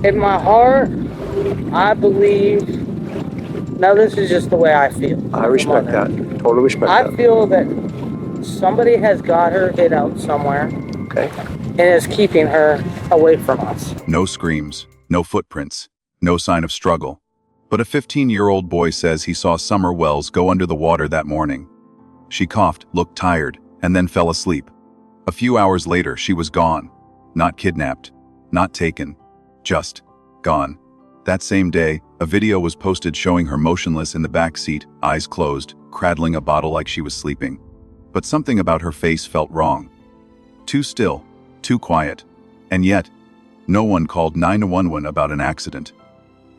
In my heart, I believe. Now, this is just the way I feel. I respect that. Totally respect I that. feel that somebody has got her hid out somewhere. Okay. And is keeping her away from us. No screams, no footprints, no sign of struggle. But a 15-year-old boy says he saw Summer Wells go under the water that morning. She coughed, looked tired, and then fell asleep. A few hours later, she was gone. Not kidnapped, not taken, just gone. That same day, a video was posted showing her motionless in the back seat, eyes closed, cradling a bottle like she was sleeping. But something about her face felt wrong. Too still, too quiet. And yet, no one called 911 about an accident.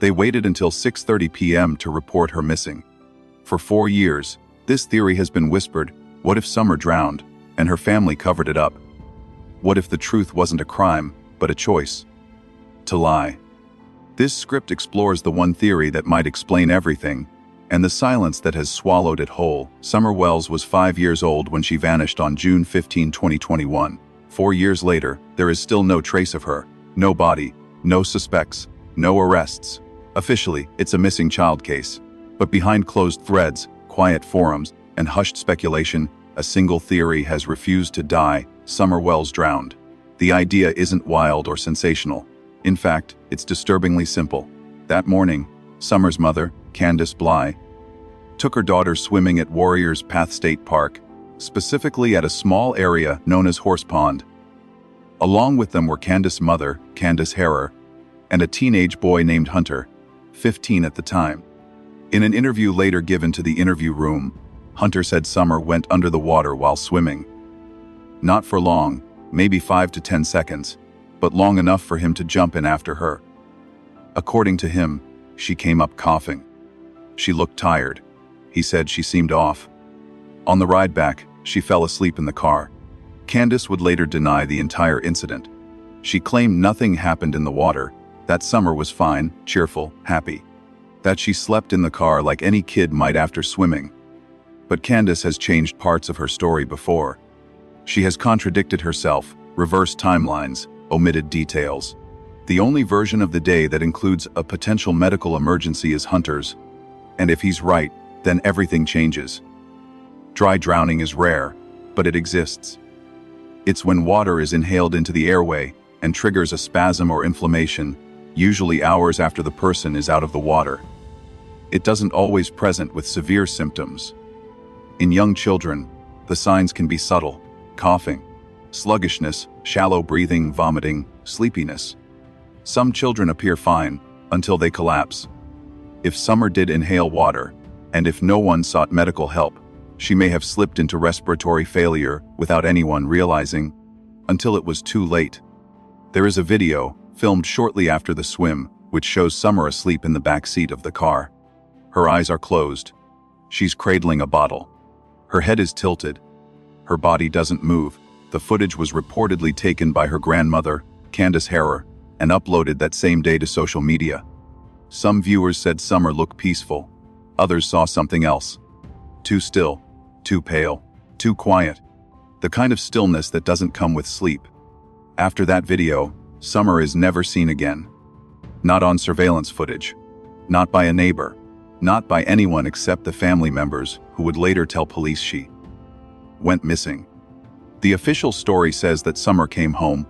They waited until 6:30 p.m. to report her missing. For 4 years, this theory has been whispered: what if Summer drowned, and her family covered it up? What if the truth wasn't a crime, but a choice? To lie. This script explores the one theory that might explain everything, and the silence that has swallowed it whole. Summer Wells was 5 years old when she vanished on June 15, 2021. 4 years later, there is still no trace of her, no body, no suspects, no arrests. Officially, it's a missing child case. But behind closed threads, quiet forums, and hushed speculation, a single theory has refused to die: Summer Wells drowned. The idea isn't wild or sensational. In fact, it's disturbingly simple. That morning, Summer's mother, Candus Bly, took her daughter swimming at Warriors Path State Park, specifically at a small area known as Horse Pond. Along with them were Candus' mother, Candus Harrer, and a teenage boy named Hunter, 15 at the time. In an interview later given to the interview room, Hunter said Summer went under the water while swimming. Not for long, maybe 5 to 10 seconds, but long enough for him to jump in after her. According to him, she came up coughing. She looked tired. He said she seemed off. On the ride back, she fell asleep in the car. Candus would later deny the entire incident. She claimed nothing happened in the water, that Summer was fine, cheerful, happy. That she slept in the car like any kid might after swimming. But Candus has changed parts of her story before. She has contradicted herself, reversed timelines, omitted details. The only version of the day that includes a potential medical emergency is Hunter's. And if he's right, then everything changes. Dry drowning is rare, but it exists. It's when water is inhaled into the airway and triggers a spasm or inflammation, usually hours after the person is out of the water. It doesn't always present with severe symptoms. In young children, the signs can be subtle: coughing, sluggishness, shallow breathing, vomiting, sleepiness. Some children appear fine until they collapse. If Summer did inhale water, and if no one sought medical help, she may have slipped into respiratory failure without anyone realizing, until it was too late. There is a video, filmed shortly after the swim, which shows Summer asleep in the back seat of the car. Her eyes are closed. She's cradling a bottle. Her head is tilted. Her body doesn't move. The footage was reportedly taken by her grandmother, Candus Harrer, and uploaded that same day to social media. Some viewers said Summer looked peaceful. Others saw something else. Too still, too pale, too quiet. The kind of stillness that doesn't come with sleep. After that video, Summer is never seen again. Not on surveillance footage. Not by a neighbor. Not by anyone except the family members who would later tell police she went missing. The official story says that Summer came home,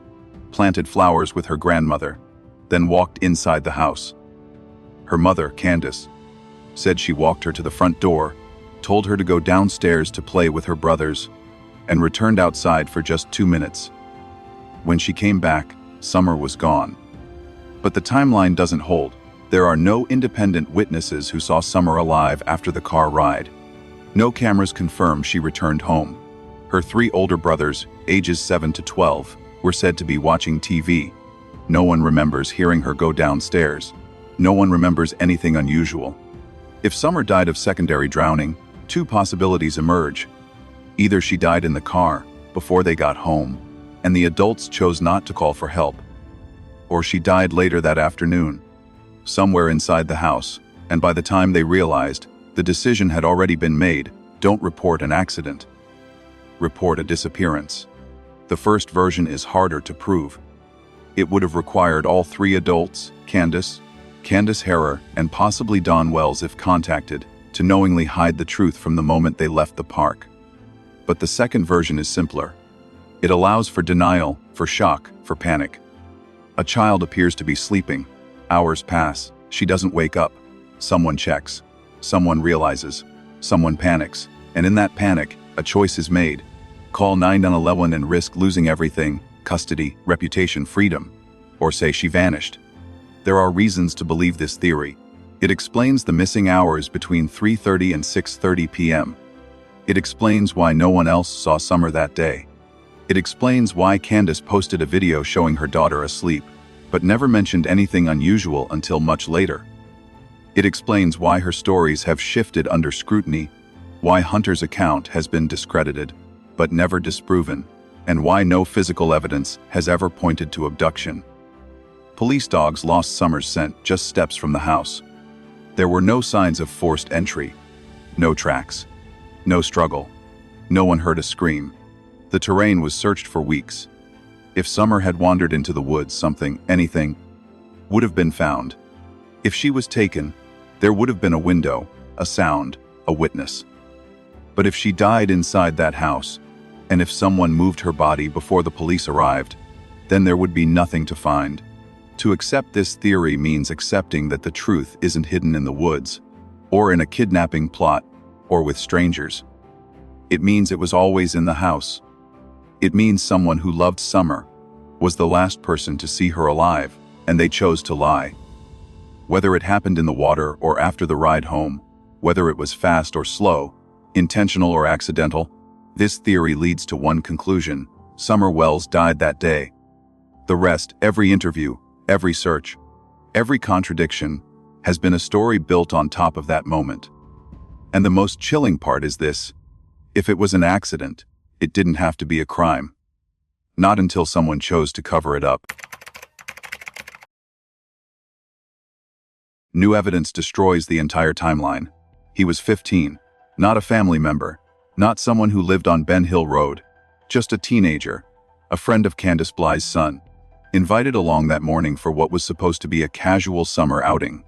planted flowers with her grandmother, then walked inside the house. Her mother, Candus, said she walked her to the front door, told her to go downstairs to play with her brothers, and returned outside for just 2 minutes. When she came back, Summer was gone. But the timeline doesn't hold. There are no independent witnesses who saw Summer alive after the car ride. No cameras confirm she returned home. Her 3 older brothers, ages 7 to 12, were said to be watching TV. No one remembers hearing her go downstairs. No one remembers anything unusual. If Summer died of secondary drowning, 2 possibilities emerge. Either she died in the car, before they got home, and the adults chose not to call for help. Or she died later that afternoon, somewhere inside the house, and by the time they realized, the decision had already been made: don't report an accident. Report a disappearance. The first version is harder to prove. It would have required all three adults, Candus, Candace Harrer, and possibly Don Wells if contacted, to knowingly hide the truth from the moment they left the park. But the second version is simpler. It allows for denial, for shock, for panic. A child appears to be sleeping. Hours pass. She doesn't wake up. Someone checks. Someone realizes. Someone panics. And in that panic, a choice is made. Call 911 and risk losing everything: custody, reputation, freedom. Or say she vanished. There are reasons to believe this theory. It explains the missing hours between 3:30 and 6:30 p.m. It explains why no one else saw Summer that day. It explains why Candus posted a video showing her daughter asleep, but never mentioned anything unusual until much later. It explains why her stories have shifted under scrutiny, why Hunter's account has been discredited, but never disproven, and why no physical evidence has ever pointed to abduction. Police dogs lost Summer's scent just steps from the house. There were no signs of forced entry, no tracks, no struggle. No one heard a scream. The terrain was searched for weeks. If Summer had wandered into the woods, anything, would have been found. If she was taken, there would have been a window, a sound, a witness. But if she died inside that house, and if someone moved her body before the police arrived, then there would be nothing to find. To accept this theory means accepting that the truth isn't hidden in the woods, or in a kidnapping plot, or with strangers. It means it was always in the house. It means someone who loved Summer was the last person to see her alive, and they chose to lie. Whether it happened in the water or after the ride home, whether it was fast or slow, intentional or accidental, this theory leads to one conclusion: Summer Wells died that day. The rest, every interview, every search, every contradiction, has been a story built on top of that moment. And the most chilling part is this: if it was an accident, it didn't have to be a crime. Not until someone chose to cover it up. New evidence destroys the entire timeline. He was 15, not a family member, not someone who lived on Ben Hill Road, just a teenager, a friend of Candus Bly's son, invited along that morning for what was supposed to be a casual summer outing.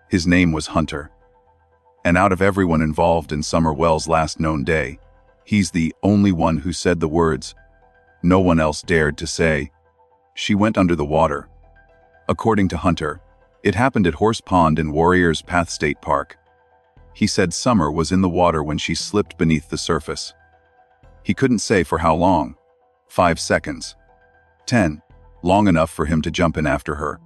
His name was Hunter. And out of everyone involved in Summer Wells' last known day, he's the only one who said the words no one else dared to say. She went under the water. According to Hunter, it happened at Horse Pond in Warriors Path State Park. He said Summer was in the water when she slipped beneath the surface. He couldn't say for how long. 5 seconds. 10. Long enough for him to jump in after her.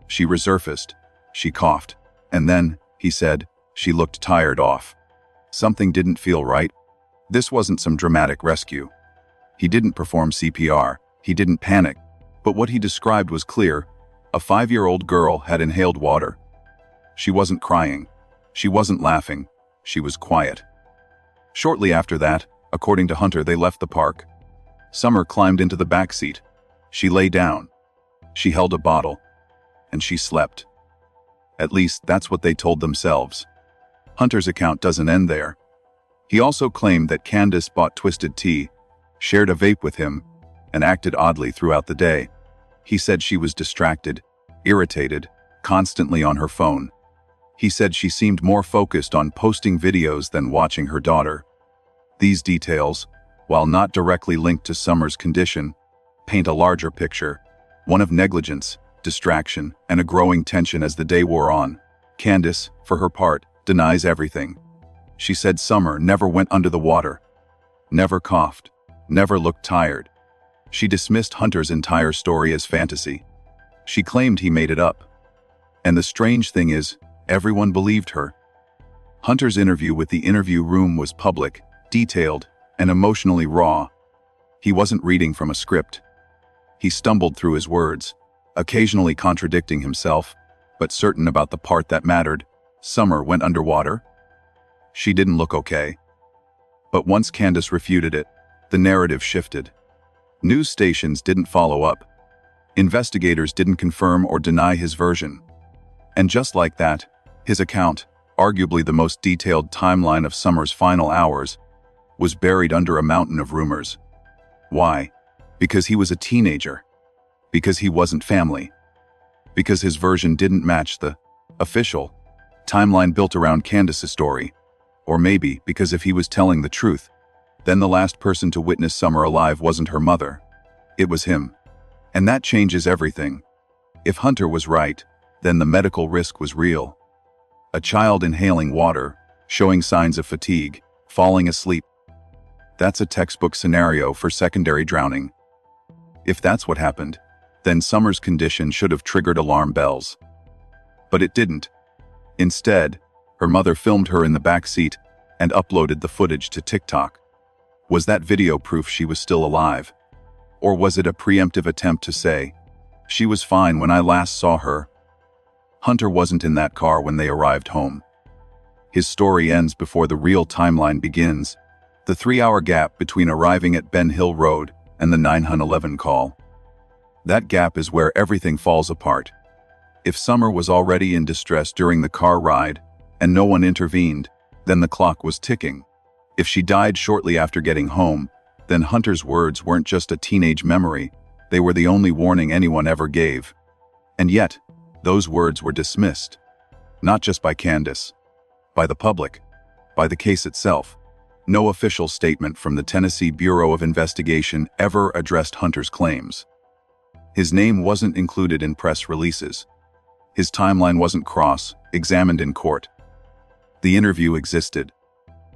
She resurfaced. She coughed. And then, he said, she looked tired off. Something didn't feel right. This wasn't some dramatic rescue. He didn't perform CPR. He didn't panic. But what he described was clear. A 5-year-old girl had inhaled water. She wasn't crying. She wasn't laughing. She was quiet. Shortly after that, according to Hunter, they left the park. Summer climbed into the backseat. She lay down. She held a bottle. And she slept. At least, that's what they told themselves. Hunter's account doesn't end there. He also claimed that Candus bought twisted tea, shared a vape with him, and acted oddly throughout the day. He said she was distracted, irritated, constantly on her phone. He said she seemed more focused on posting videos than watching her daughter. These details, while not directly linked to Summer's condition, paint a larger picture, one of negligence, distraction, and a growing tension as the day wore on. Candus, for her part, denies everything. She said Summer never went under the water, never coughed, never looked tired. She dismissed Hunter's entire story as fantasy. She claimed he made it up. And the strange thing is, everyone believed her. Hunter's interview with the interview room was public, detailed, and emotionally raw. He wasn't reading from a script. He stumbled through his words, occasionally contradicting himself, but certain about the part that mattered. Summer went underwater. She didn't look okay. But once Candus refuted it, the narrative shifted. News stations didn't follow up. Investigators didn't confirm or deny his version. And just like that, his account, arguably the most detailed timeline of Summer's final hours, was buried under a mountain of rumors. Why? Because he was a teenager. Because he wasn't family. Because his version didn't match the official timeline built around Candus's story. Or maybe because if he was telling the truth, then the last person to witness Summer alive wasn't her mother. It was him. And that changes everything. If Hunter was right, then the medical risk was real. A child inhaling water, showing signs of fatigue, falling asleep. That's a textbook scenario for secondary drowning. If that's what happened, then Summer's condition should have triggered alarm bells. But it didn't. Instead, her mother filmed her in the back seat and uploaded the footage to TikTok. Was that video proof she was still alive? Or was it a preemptive attempt to say, "She was fine when I last saw her"? Hunter wasn't in that car when they arrived home. His story ends before the real timeline begins, the 3-hour gap between arriving at Ben Hill Road and the 911 call. That gap is where everything falls apart. If Summer was already in distress during the car ride and no one intervened, then the clock was ticking. If she died shortly after getting home, then Hunter's words weren't just a teenage memory, they were the only warning anyone ever gave. And yet, those words were dismissed. Not just by Candus, by the public, by the case itself. No official statement from the Tennessee Bureau of Investigation ever addressed Hunter's claims. His name wasn't included in press releases. His timeline wasn't cross-examined in court. The interview existed,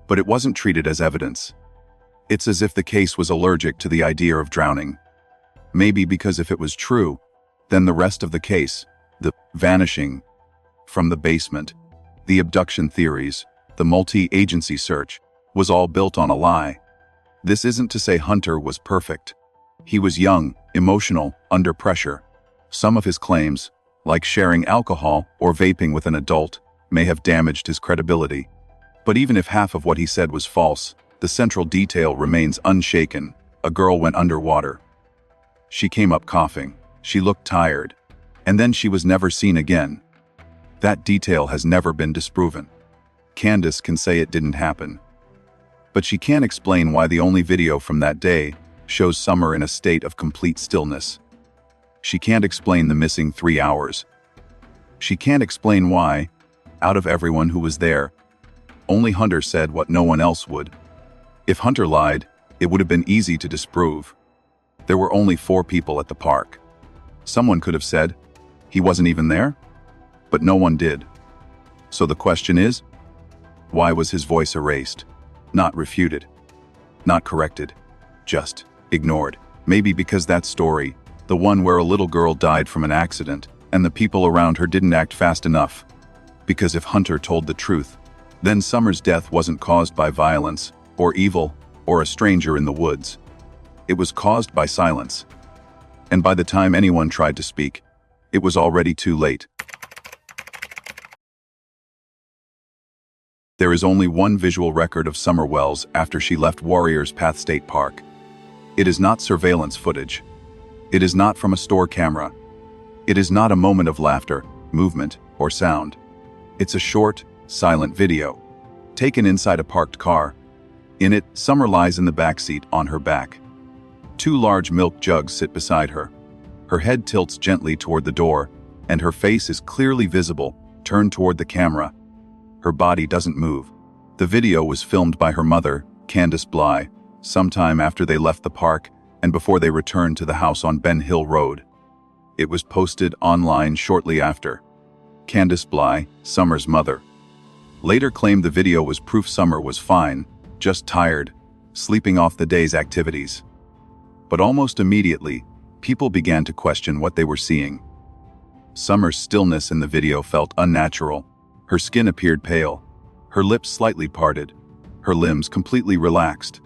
but it wasn't treated as evidence. It's as if the case was allergic to the idea of drowning. Maybe because if it was true, then the rest of the case, the vanishing from the basement, the abduction theories, the multi-agency search, was all built on a lie. This isn't to say Hunter was perfect. He was young, emotional, under pressure. Some of his claims, like sharing alcohol or vaping with an adult, may have damaged his credibility. But even if half of what he said was false, the central detail remains unshaken. A girl went underwater. She came up coughing. She looked tired. And then she was never seen again. That detail has never been disproven. Candus can say it didn't happen. But she can't explain why the only video from that day shows Summer in a state of complete stillness. She can't explain the missing 3 hours. She can't explain why, out of everyone who was there, only Hunter said what no one else would. If Hunter lied, it would have been easy to disprove. There were only 4 people at the park. Someone could have said, he wasn't even there? But no one did. So the question is, why was his voice erased? Not refuted. Not corrected. Just ignored. Maybe because that story, the one where a little girl died from an accident, and the people around her didn't act fast enough. Because if Hunter told the truth, then Summer's death wasn't caused by violence, or evil, or a stranger in the woods. It was caused by silence. And by the time anyone tried to speak, it was already too late. There is only one visual record of Summer Wells after she left Warriors Path State Park. It is not surveillance footage. It is not from a store camera. It is not a moment of laughter, movement, or sound. It's a short, silent video, taken inside a parked car. In it, Summer lies in the backseat on her back. 2 large milk jugs sit beside her. Her head tilts gently toward the door, and her face is clearly visible, turned toward the camera. Her body doesn't move. The video was filmed by her mother, Candus Bly, sometime after they left the park and before they returned to the house on Ben Hill Road. It was posted online shortly after. Candus Bly, Summer's mother, later claimed the video was proof Summer was fine, just tired, sleeping off the day's activities. But almost immediately, people began to question what they were seeing. Summer's stillness in the video felt unnatural. Her skin appeared pale, her lips slightly parted, her limbs completely relaxed.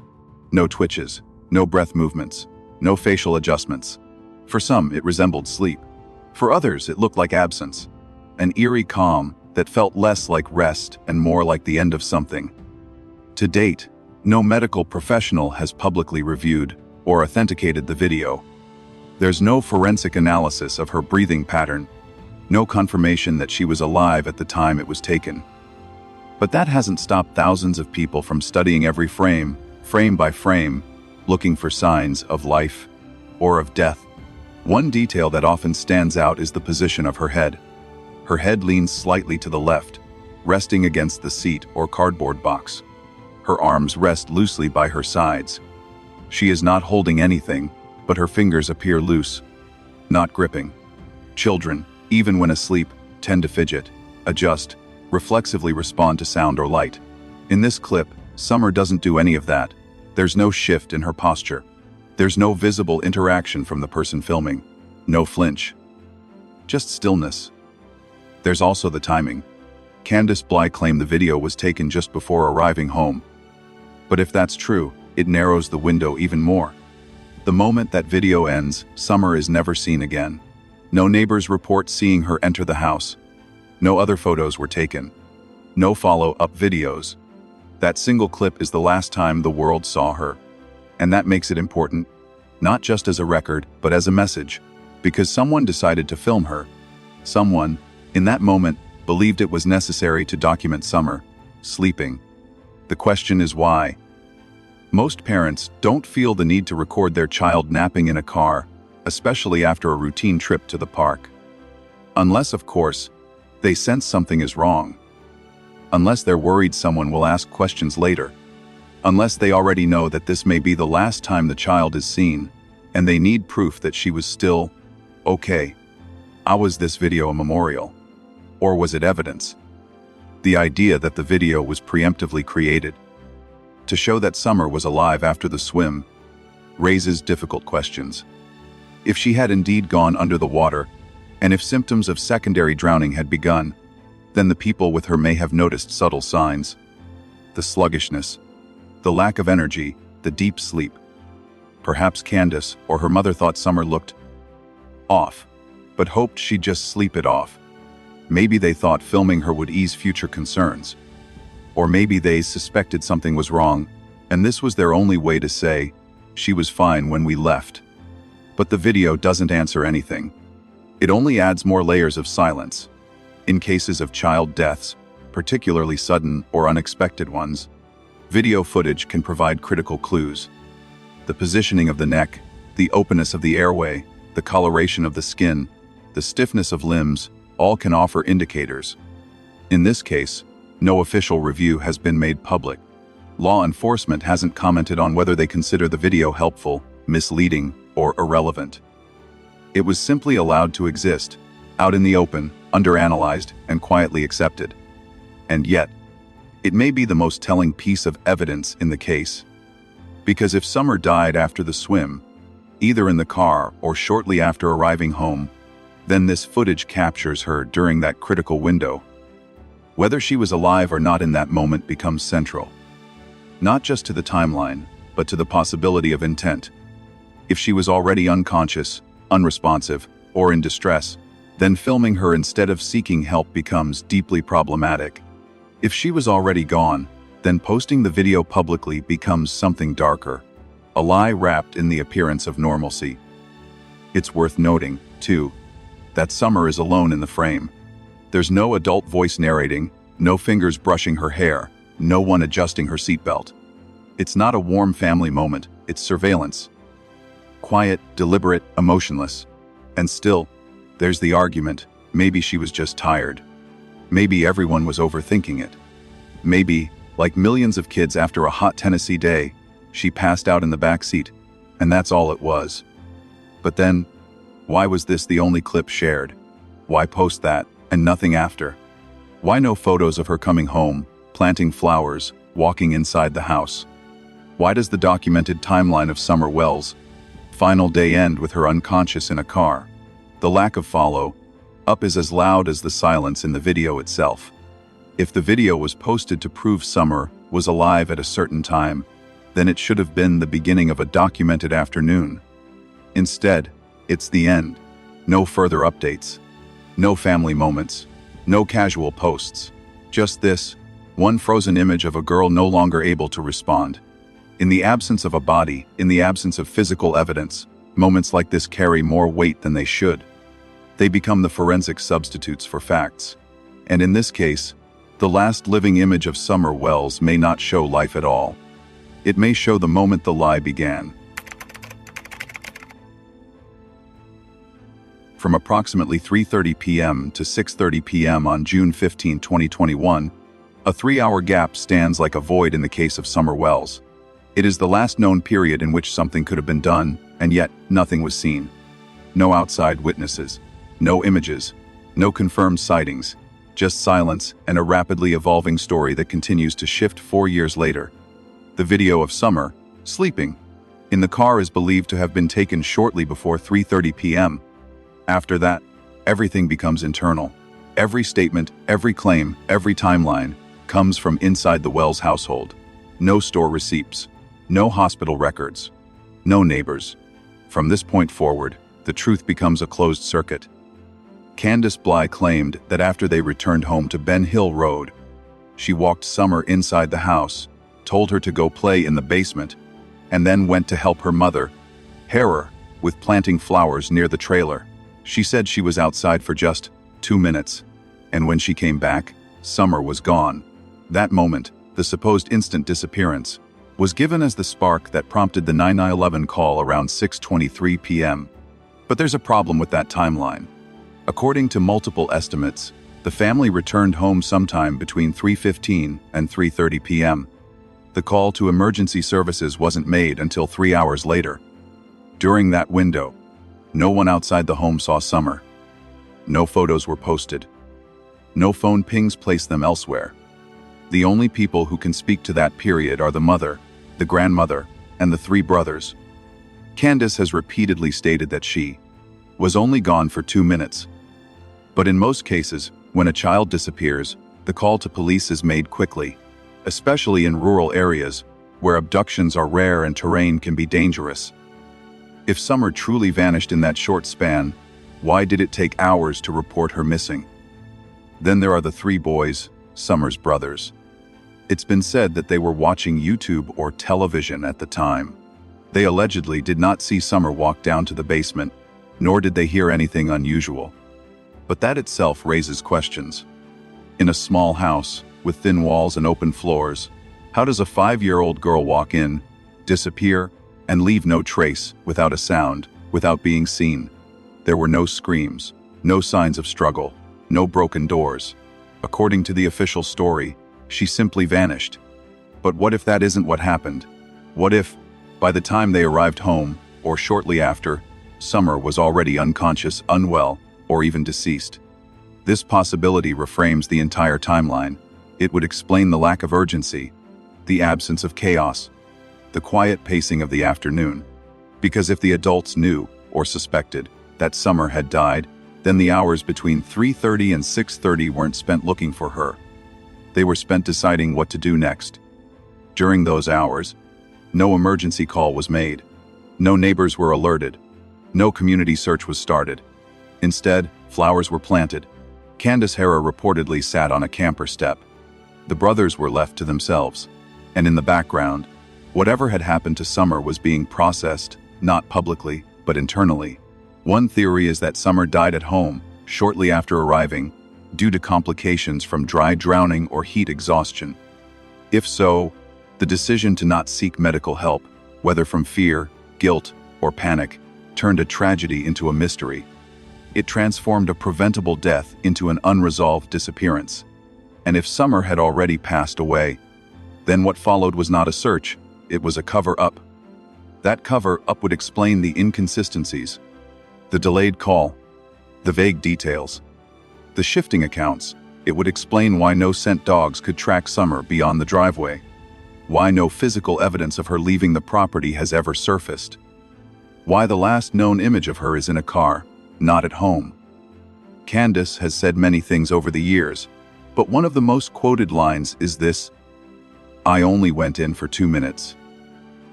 No twitches, no breath movements, no facial adjustments. For some, it resembled sleep. For others, it looked like absence. An eerie calm that felt less like rest and more like the end of something. To date, no medical professional has publicly reviewed or authenticated the video. There's no forensic analysis of her breathing pattern, no confirmation that she was alive at the time it was taken. But that hasn't stopped thousands of people from studying every frame by frame, looking for signs of life or of death. One detail that often stands out is the position of her head. Her head leans slightly to the left, resting against the seat or cardboard box. Her arms rest loosely by her sides. She is not holding anything, but her fingers appear loose, not gripping. Children, even when asleep, tend to fidget, adjust, reflexively respond to sound or light. In this clip, Summer doesn't do any of that. There's no shift in her posture. There's no visible interaction from the person filming. No flinch. Just stillness. There's also the timing. Candus Bly claimed the video was taken just before arriving home. But if that's true, it narrows the window even more. The moment that video ends, Summer is never seen again. No neighbors report seeing her enter the house. No other photos were taken. No follow-up videos. That single clip is the last time the world saw her. And that makes it important, not just as a record, but as a message. Because someone decided to film her. Someone, in that moment, believed it was necessary to document Summer sleeping. The question is why? Most parents don't feel the need to record their child napping in a car, especially after a routine trip to the park. Unless, of course, they sense something is wrong. Unless they're worried someone will ask questions later. Unless they already know that this may be the last time the child is seen, and they need proof that she was still okay. How was this video a memorial? Or was it evidence? The idea that the video was preemptively created to show that Summer was alive after the swim raises difficult questions. If she had indeed gone under the water, and if symptoms of secondary drowning had begun, then the people with her may have noticed subtle signs. The sluggishness, the lack of energy, the deep sleep. Perhaps Candus or her mother thought Summer looked off, but hoped she'd just sleep it off. Maybe they thought filming her would ease future concerns. Or maybe they suspected something was wrong, and this was their only way to say, she was fine when we left. But the video doesn't answer anything. It only adds more layers of silence. In cases of child deaths, particularly sudden or unexpected ones, video footage can provide critical clues. The positioning of the neck, the openness of the airway, the coloration of the skin, the stiffness of limbs, all can offer indicators. In this case, no official review has been made public. Law enforcement hasn't commented on whether they consider the video helpful, misleading, or irrelevant. It was simply allowed to exist, out in the open, underanalyzed, and quietly accepted. And yet, it may be the most telling piece of evidence in the case. Because if Summer died after the swim, either in the car or shortly after arriving home, then this footage captures her during that critical window. Whether she was alive or not in that moment becomes central. Not just to the timeline, but to the possibility of intent. If she was already unconscious, unresponsive, or in distress, then filming her instead of seeking help becomes deeply problematic. If she was already gone, then posting the video publicly becomes something darker, a lie wrapped in the appearance of normalcy. It's worth noting, too, that Summer is alone in the frame. There's no adult voice narrating, no fingers brushing her hair, no one adjusting her seatbelt. It's not a warm family moment, it's surveillance. Quiet, deliberate, emotionless. And still, there's the argument, maybe she was just tired. Maybe everyone was overthinking it. Maybe, like millions of kids after a hot Tennessee day, she passed out in the backseat, and that's all it was. But then, why was this the only clip shared? Why post that, and nothing after? Why no photos of her coming home, planting flowers, walking inside the house? Why does the documented timeline of Summer Wells' final day end with her unconscious in a car? The lack of follow-up is as loud as the silence in the video itself. If the video was posted to prove Summer was alive at a certain time, then it should have been the beginning of a documented afternoon. Instead, it's the end. No further updates. No family moments. No casual posts. Just this, one frozen image of a girl no longer able to respond. In the absence of a body, in the absence of physical evidence, moments like this carry more weight than they should. They become the forensic substitutes for facts. And in this case, the last living image of Summer Wells may not show life at all. It may show the moment the lie began. From approximately 3:30 p.m. to 6:30 p.m. on June 15, 2021, a 3-hour gap stands like a void in the case of Summer Wells. It is the last known period in which something could have been done, and yet nothing was seen. No outside witnesses, no images, no confirmed sightings, just silence and a rapidly evolving story that continues to shift 4 years later. The video of Summer, sleeping, in the car is believed to have been taken shortly before 3:30 p.m. After that, everything becomes internal. Every statement, every claim, every timeline comes from inside the Wells household. No store receipts, no hospital records, no neighbors. From this point forward, the truth becomes a closed circuit. Candus Bly claimed that after they returned home to Ben Hill Road, she walked Summer inside the house, told her to go play in the basement, and then went to help her mother, Hera, with planting flowers near the trailer. She said she was outside for just 2 minutes, and when she came back, Summer was gone. That moment, the supposed instant disappearance, was given as the spark that prompted the 911 call around 6:23 p.m. But there's a problem with that timeline. According to multiple estimates, the family returned home sometime between 3:15 and 3:30 p.m. The call to emergency services wasn't made until 3 hours later. During that window, no one outside the home saw Summer. No photos were posted. No phone pings placed them elsewhere. The only people who can speak to that period are the mother, the grandmother, and the 3 brothers. Candus has repeatedly stated that she was only gone for 2 minutes. But in most cases, when a child disappears, the call to police is made quickly, especially in rural areas where abductions are rare and terrain can be dangerous. If Summer truly vanished in that short span, why did it take hours to report her missing? Then there are the 3 boys, Summer's brothers. It's been said that they were watching YouTube or television at the time. They allegedly did not see Summer walk down to the basement, nor did they hear anything unusual. But that itself raises questions. In a small house, with thin walls and open floors, how does a 5-year-old girl walk in, disappear, and leave no trace, without a sound, without being seen? There were no screams, no signs of struggle, no broken doors. According to the official story, she simply vanished. But what if that isn't what happened? What if, by the time they arrived home, or shortly after, Summer was already unconscious, unwell, or even deceased? This possibility reframes the entire timeline. It would explain the lack of urgency, the absence of chaos, the quiet pacing of the afternoon. Because if the adults knew, or suspected, that Summer had died, then the hours between 3:30 and 6:30 weren't spent looking for her. They were spent deciding what to do next. During those hours, no emergency call was made. No neighbors were alerted. No community search was started. Instead, flowers were planted. Candus Hera reportedly sat on a camper step. The brothers were left to themselves. And in the background, whatever had happened to Summer was being processed, not publicly, but internally. One theory is that Summer died at home, shortly after arriving, due to complications from dry drowning or heat exhaustion. If so, the decision to not seek medical help, whether from fear, guilt, or panic, turned a tragedy into a mystery. It transformed a preventable death into an unresolved disappearance. And if Summer had already passed away, then what followed was not a search, it was a cover-up. That cover-up would explain the inconsistencies, the delayed call, the vague details, the shifting accounts. It would explain why no scent dogs could track Summer beyond the driveway, why no physical evidence of her leaving the property has ever surfaced, why the last known image of her is in a car, not at home. Candus has said many things over the years, but one of the most quoted lines is this: "I only went in for 2 minutes."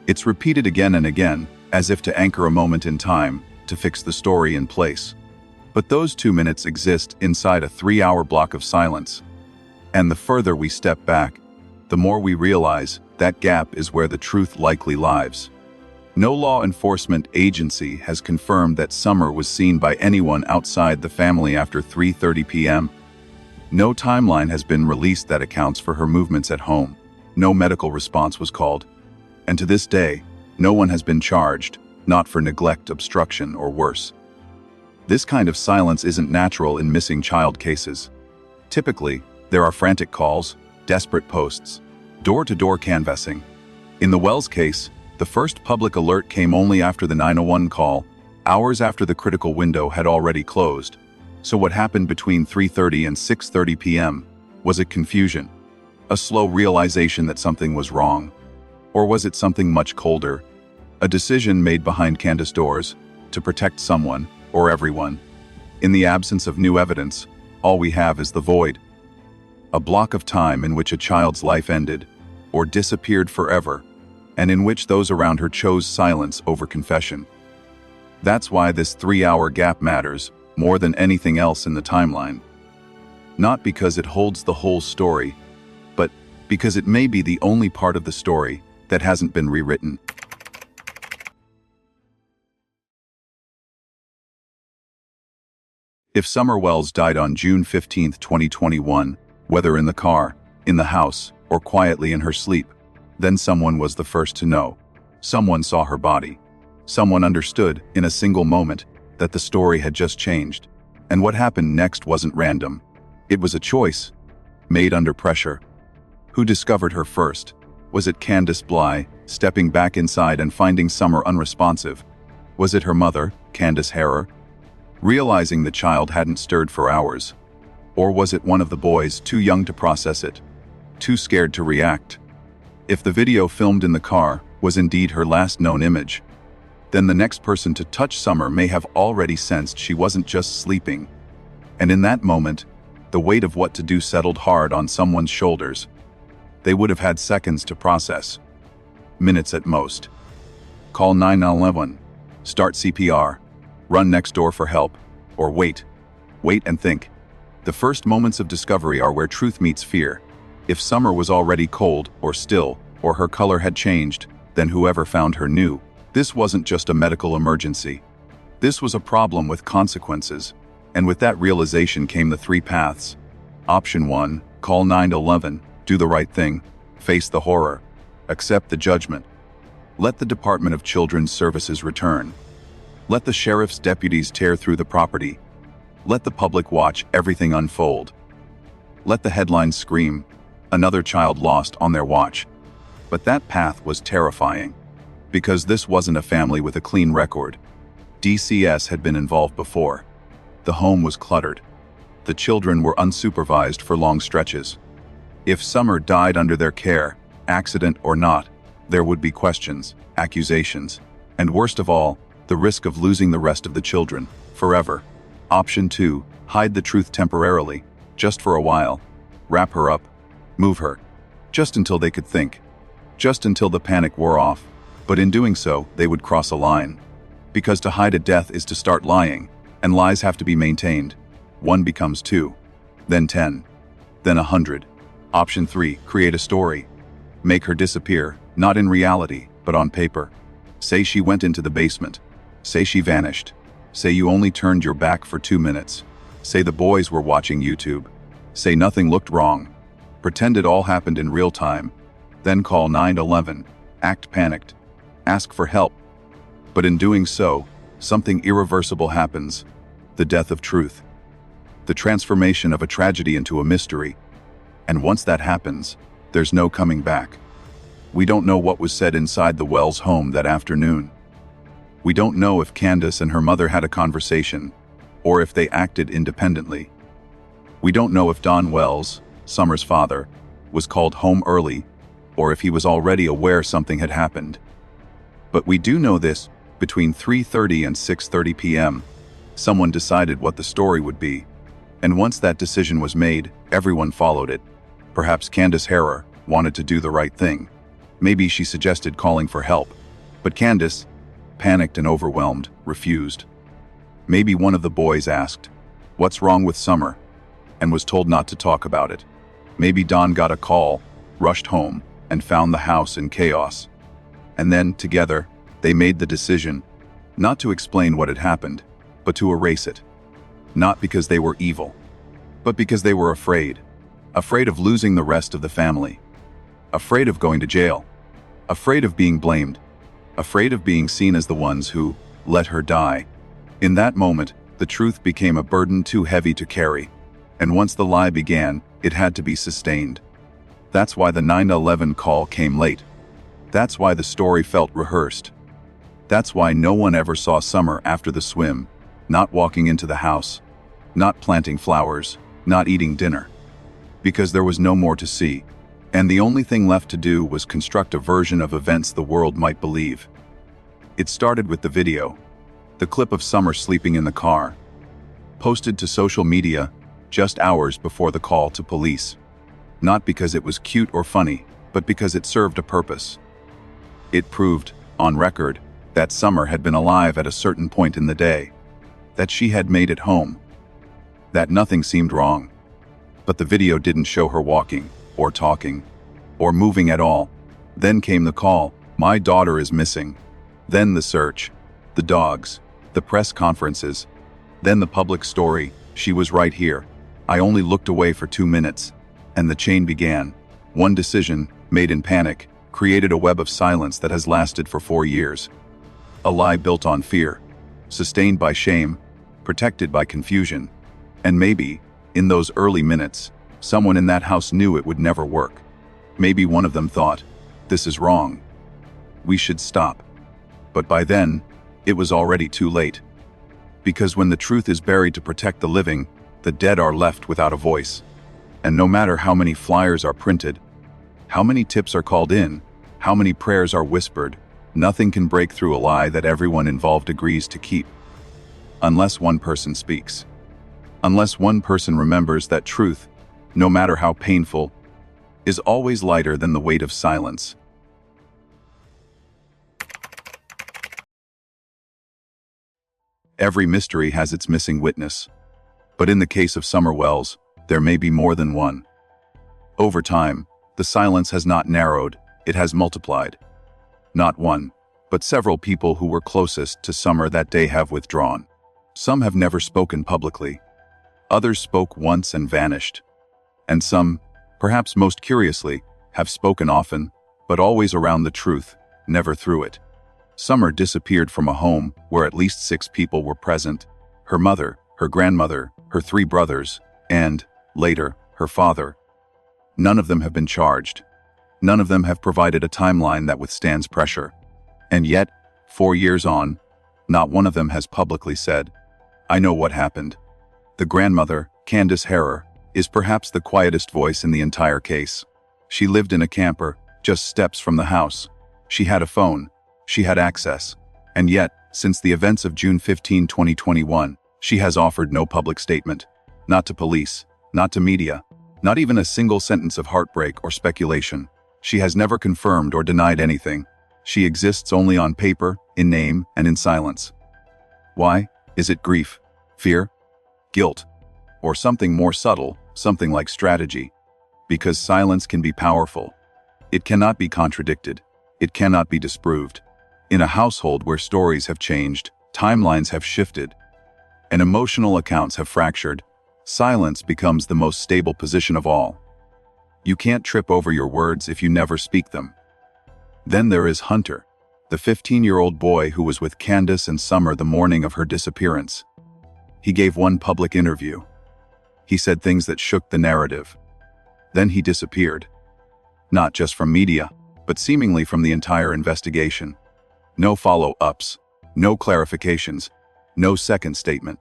It's repeated again and again, as if to anchor a moment in time, to fix the story in place. But those 2 minutes exist inside a 3-hour block of silence. And the further we step back, the more we realize that gap is where the truth likely lies. No law enforcement agency has confirmed that Summer was seen by anyone outside the family after 3:30 p.m. No timeline has been released that accounts for her movements at home. No medical response was called. And to this day, no one has been charged, not for neglect, obstruction, or worse. This kind of silence isn't natural in missing child cases. Typically, there are frantic calls, desperate posts, door-to-door canvassing. In the Wells case, the first public alert came only after the 911 call, hours after the critical window had already closed. So what happened between 3:30 and 6:30 p.m.? Was it confusion? A slow realization that something was wrong? Or was it something much colder? A decision made behind Candus doors, to protect someone, or everyone. In the absence of new evidence, all we have is the void. A block of time in which a child's life ended, or disappeared forever, and in which those around her chose silence over confession. That's why this 3-hour gap matters more than anything else in the timeline. Not because it holds the whole story, but because it may be the only part of the story that hasn't been rewritten. If Summer Wells died on June 15, 2021, whether in the car, in the house, or quietly in her sleep, then someone was the first to know. Someone saw her body. Someone understood, in a single moment, that the story had just changed. And what happened next wasn't random. It was a choice, made under pressure. Who discovered her first? Was it Candus Bly, stepping back inside and finding Summer unresponsive? Was it her mother, Candace Harrer, realizing the child hadn't stirred for hours? Or was it one of the boys, too young to process it, too scared to react? If the video filmed in the car was indeed her last known image, then the next person to touch Summer may have already sensed she wasn't just sleeping. And in that moment, the weight of what to do settled hard on someone's shoulders. They would have had seconds to process. Minutes at most. Call 911. Start CPR. Run next door for help. Or wait. Wait and think. The first moments of discovery are where truth meets fear. If Summer was already cold, or still, or her color had changed, then whoever found her knew. This wasn't just a medical emergency. This was a problem with consequences. And with that realization came the 3 paths. Option 1, call 911, do the right thing, face the horror, accept the judgment. Let the Department of Children's Services return. Let the sheriff's deputies tear through the property. Let the public watch everything unfold. Let the headlines scream, another child lost on their watch. But that path was terrifying. Because this wasn't a family with a clean record. DCS had been involved before. The home was cluttered. The children were unsupervised for long stretches. If Summer died under their care, accident or not, there would be questions, accusations, and worst of all, the risk of losing the rest of the children, forever. Option 2, hide the truth temporarily, just for a while. Wrap her up, move her, just until they could think, just until the panic wore off. But in doing so, they would cross a line. Because to hide a death is to start lying, and lies have to be maintained. 1 becomes 2, then 10, then 100. Option 3, create a story. Make her disappear, not in reality, but on paper. Say she went into the basement. Say she vanished. Say you only turned your back for 2 minutes. Say the boys were watching YouTube. Say nothing looked wrong. Pretend it all happened in real time. Then call 911. Act panicked. Ask for help. But in doing so, something irreversible happens. The death of truth. The transformation of a tragedy into a mystery. And once that happens, there's no coming back. We don't know what was said inside the Wells home that afternoon. We don't know if Candus and her mother had a conversation, or if they acted independently. We don't know if Don Wells, Summer's father, was called home early, or if he was already aware something had happened. But we do know this, between 3:30 and 6:30 p.m., someone decided what the story would be. And once that decision was made, everyone followed it. Perhaps Candus Harrer wanted to do the right thing. Maybe she suggested calling for help. But Candus, panicked and overwhelmed, refused. Maybe one of the boys asked, "What's wrong with Summer?" and was told not to talk about it. Maybe Don got a call, rushed home, and found the house in chaos. And then, together, they made the decision, not to explain what had happened, but to erase it. Not because they were evil, but because they were afraid. Afraid of losing the rest of the family. Afraid of going to jail. Afraid of being blamed. Afraid of being seen as the ones who let her die. In that moment, The truth became a burden too heavy to carry. And once the lie began, it had to be sustained. That's why the 9/11 call came late. That's why the story felt rehearsed. That's why no one ever saw Summer after the swim, not walking into the house, not planting flowers, not eating dinner. Because there was no more to see, and the only thing left to do was construct a version of events the world might believe. It started with the video, the clip of Summer sleeping in the car, posted to social media just hours before the call to police. Not because it was cute or funny, but because it served a purpose. It proved, on record, that Summer had been alive at a certain point in the day, that she had made it home, that nothing seemed wrong. But the video didn't show her walking, or talking, or moving at all. Then came the call, "My daughter is missing." Then the search, the dogs, the press conferences, then the public story, "She was right here. I only looked away for 2 minutes." And the chain began. One decision, made in panic, created a web of silence that has lasted for 4 years. A lie built on fear, sustained by shame, protected by confusion. And maybe, in those early minutes, someone in that house knew it would never work. Maybe one of them thought, "This is wrong. We should stop." But by then, it was already too late. Because when the truth is buried to protect the living, the dead are left without a voice. And no matter how many flyers are printed, how many tips are called in, how many prayers are whispered, nothing can break through a lie that everyone involved agrees to keep. Unless one person speaks. Unless one person remembers that truth, no matter how painful, is always lighter than the weight of silence. Every mystery has its missing witness. But in the case of Summer Wells, there may be more than one. Over time, the silence has not narrowed, it has multiplied. Not one, but several people who were closest to Summer that day have withdrawn. Some have never spoken publicly. Others spoke once and vanished. And some, perhaps most curiously, have spoken often, but always around the truth, never through it. Summer disappeared from a home where at least 6 people were present: her mother, her grandmother, her 3 brothers, and, later, her father. None of them have been charged. None of them have provided a timeline that withstands pressure. And yet, 4 years on, not one of them has publicly said, "I know what happened." The grandmother, Candus Bly, is perhaps the quietest voice in the entire case. She lived in a camper, just steps from the house. She had a phone. She had access. And yet, since the events of June 15, 2021, she has offered no public statement. Not to police, not to media, not even a single sentence of heartbreak or speculation. She has never confirmed or denied anything. She exists only on paper, in name, and in silence. Why? Is it grief, fear, guilt, or something more subtle, something like strategy? Because silence can be powerful. It cannot be contradicted. It cannot be disproved. In a household where stories have changed, timelines have shifted, and emotional accounts have fractured, silence becomes the most stable position of all. You can't trip over your words if you never speak them. Then there is Hunter, the 15-year-old boy who was with Candus and Summer the morning of her disappearance. He gave one public interview. He said things that shook the narrative. Then he disappeared. Not just from media, but seemingly from the entire investigation. No follow-ups, no clarifications, no second statement.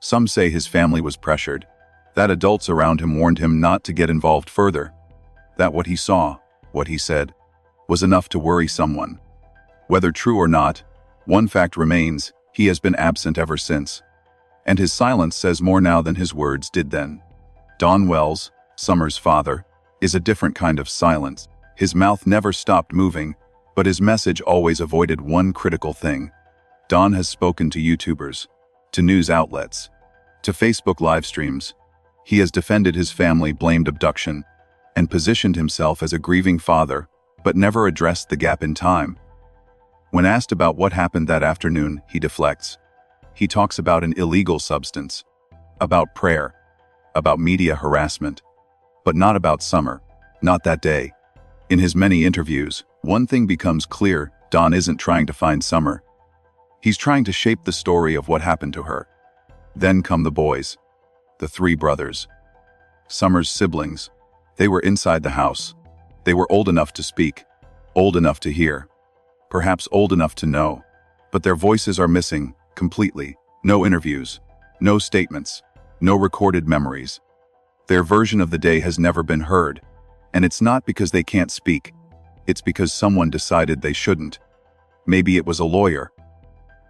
Some say his family was pressured, that adults around him warned him not to get involved further, that what he saw, what he said, was enough to worry someone. Whether true or not, one fact remains: he has been absent ever since. And his silence says more now than his words did then. Don Wells, Summer's father, is a different kind of silence. His mouth never stopped moving, but his message always avoided one critical thing. Don has spoken to YouTubers, to news outlets, to Facebook live streams. He has defended his family-blamed abduction and positioned himself as a grieving father, but never addressed the gap in time. When asked about what happened that afternoon, he deflects. He talks about an illegal substance, about prayer, about media harassment, but not about Summer, not that day. In his many interviews, one thing becomes clear: Don isn't trying to find Summer. He's trying to shape the story of what happened to her. Then come the boys. The three brothers. Summer's siblings. They were inside the house. They were old enough to speak, old enough to hear, perhaps old enough to know. But their voices are missing, completely. No interviews, no statements, no recorded memories. Their version of the day has never been heard. And it's not because they can't speak. It's because someone decided they shouldn't. Maybe it was a lawyer.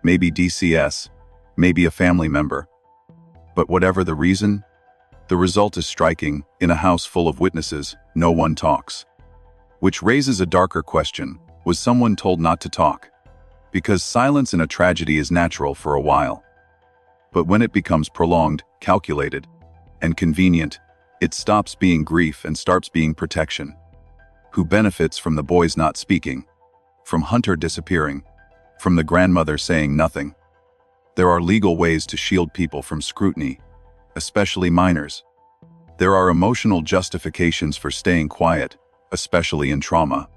Maybe DCS. Maybe a family member. But whatever the reason, the result is striking. In a house full of witnesses, no one talks. Which raises a darker question. Was someone told not to talk? Because silence in a tragedy is natural for a while. But when it becomes prolonged, calculated, and convenient, it stops being grief and starts being protection. Who benefits from the boys not speaking? From Hunter disappearing? From the grandmother saying nothing? There are legal ways to shield people from scrutiny, especially minors. There are emotional justifications for staying quiet, especially in trauma.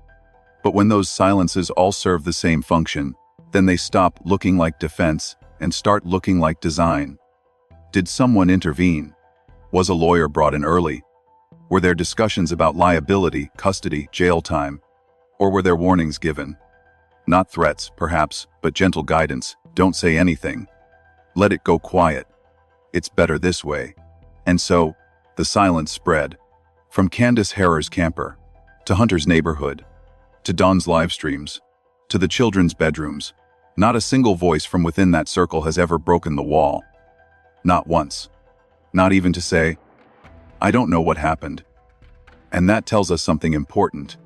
But when those silences all serve the same function, then they stop looking like defense and start looking like design. Did someone intervene? Was a lawyer brought in early? Were there discussions about liability, custody, jail time? Or were there warnings given? Not threats, perhaps, but gentle guidance. Don't say anything. Let it go quiet. It's better this way. And so, the silence spread. From Candace Harrer's camper, to Hunter's neighborhood, to Dawn's live streams, to the children's bedrooms. Not a single voice from within that circle has ever broken the wall. Not once. Not even to say, I don't know what happened. And that tells us something important.